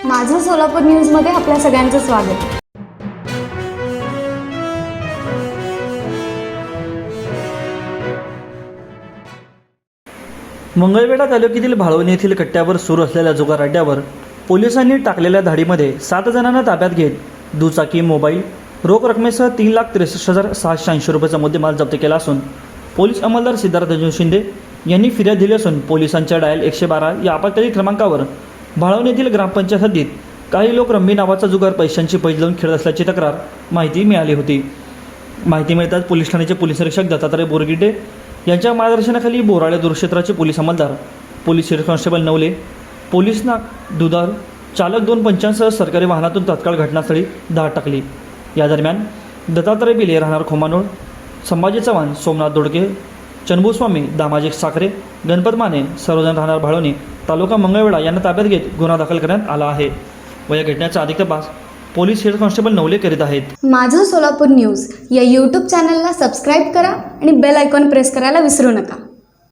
माझं सोलापूर न्यूजमध्ये आपल्या सगळ्यांचं स्वागत. मंगळवेढा तालुक्यातील भाळवणी येथील कट्ट्यावर सुरू असलेल्या जुगार अड्ड्यावर पोलिसांनी टाकलेल्या धाडीमध्ये 7 जणांना ताब्यात घेत दुचाकी, मोबाईल, रोख रकमेसह 3,63,680 रुपयाचा मुद्देमाल जप्त केला असून पोलीस अंमलदार सिद्धार्थ शिंदे यांनी फिर्याद दिली असून पोलिसांच्या डायल 112 या आपत्कालीन क्रमांकावर भाळवणी येथील ग्रामपंचायत हद्दीत काही लोक रम्मी नावाचा जुगार पैशांची पैज लावून खेळत असल्याची तक्रार माहिती मिळाली होती. माहिती मिळताच पोलीस ठाण्याचे पोलीस निरीक्षक दत्तात्रय बोरगिडे यांच्या मार्गदर्शनाखाली बोराळे दूरक्षेत्राचे पोलीस अंमलदार, police head constable Navale, police Dudhar चालक 2 पंचांसह सरकारी वाहनातून तात्काळ घटनास्थळी धाड टाकली. या दरम्यान दत्तात्रय बिले राहणार खोमानोळ, संभाजी चव्हाण, सोमनाथ दोडके, चंबूस्वामी, दामाजी साखरे, गणपत माने सर्वजण राहणार भाळवणी तालुका मंगळवेढा यांना ताब्यात घेत गुन्हा दाखल करण्यात आला आहे व या घटनेचा अधिक तपास पोलीस हेड कॉन्स्टेबल नवले करीत आहेत. माझं सोलापूर न्यूज या यूट्यूब चॅनलला सबस्क्राईब करा आणि बेल आयकॉन प्रेस करायला विसरू नका.